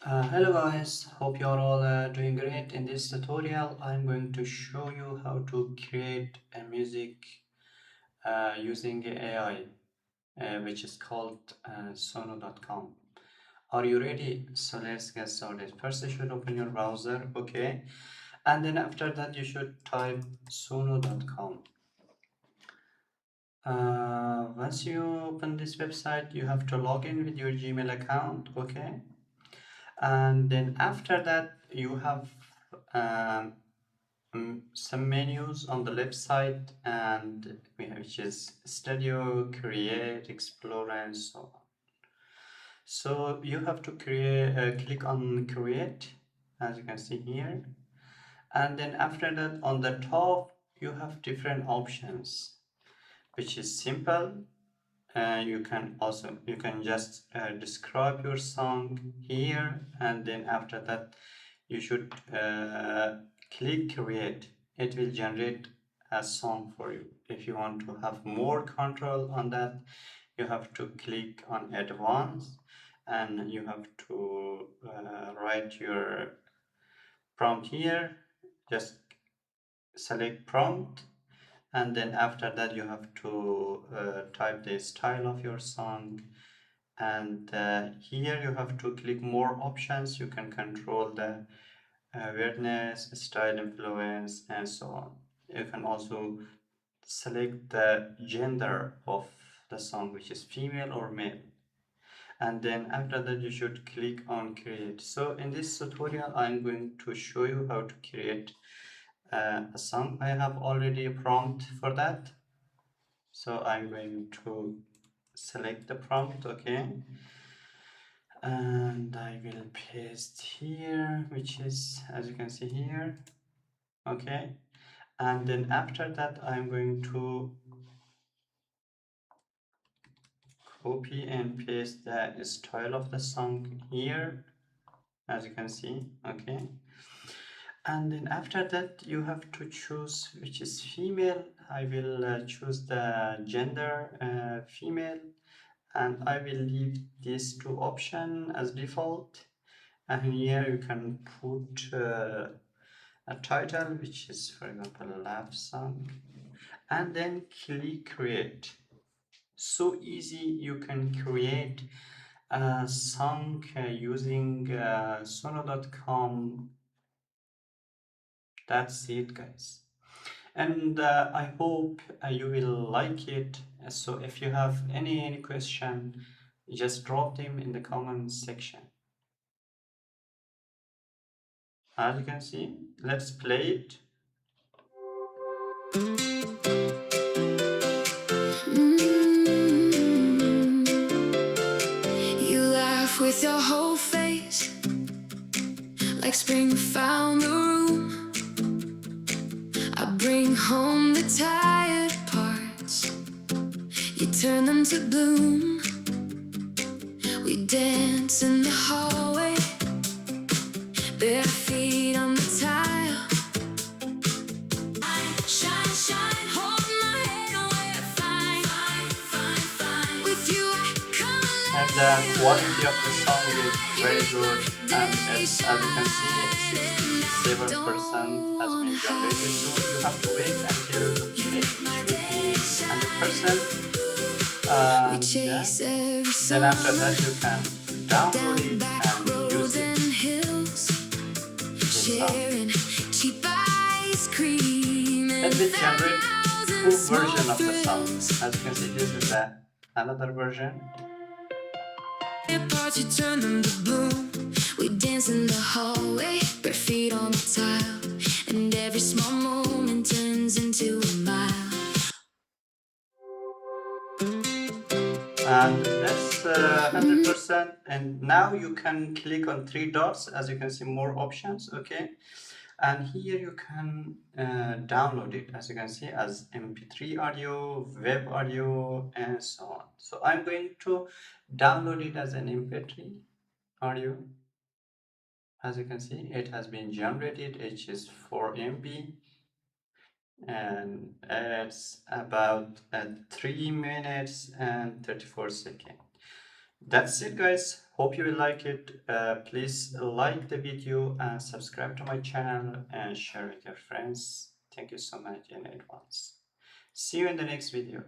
Hello guys, hope you're all doing great. In this tutorial, I'm going to show you how to create a music using AI, which is called Suno.com. Are you ready? So let's get started. First, you should open your browser, okay? And then after that, you should type Suno.com. Once you open this website, you have to log in with your Gmail account, okay? And then after that you have um, some menus on the left side, and which is studio, create, explore, and so on. So you have to click on create, as you can see here, and then after that on the top you have different options, which is simple. You can just describe your song here, and then after that you should click create. It will generate a song for you. If you want to have more control on that, you have to click on advanced, and you have to write your prompt here. Just select prompt, and then after that you have to type the style of your song, and here you have to click more options. You can control the awareness, style, influence, and so on. You can also select the gender of the song, which is female or male, and then after that you should click on create. So in this tutorial I'm going to show you how to create a song. I have already a prompt for that, so I'm going to select the prompt, okay, and I will paste here, which is, as you can see here, okay. And then after that I'm going to copy and paste the style of the song here, as you can see, okay. And then after that you have to choose which is female. I will choose the gender female, and I will leave these two options as default. And here you can put a title, which is, for example, a laugh song, and then click create. So easy. You can create a song using Sono.com. That's it, guys. And I hope you will like it. So if you have any question, just drop them in the comment section. As you can see, let's play it. You laugh with your whole face, like spring found the room. I bring home the tired parts, you turn them to bloom. We dance in the hallway, bare feet on the tile. Shine, shine, hold my head away. Fine, fine, fine, fine. With you I come alive. And the quality of the song is very good, and as you can see, 67% has been generated. So you have to wait until it reaches 100%, and then after that you can download it and use it. It will generate two versions of the song. As you can see, this is another version. You turn them to bloom. We dance in the hallway, bare feet on the tile, and every small moment turns into a mile. And that's 100%. And now you can click on three dots, as you can see, more options, okay. And here you can download it, as you can see, as mp3 audio, web audio, and so on. So I'm going to download it as an mp3 audio. As you can see, it has been generated. It is 4 MB, and it's about 3 minutes and 34 seconds. That's it, guys. Hope you will like it. Please like the video and subscribe to my channel and share with your friends. Thank you so much in advance. See you in the next video.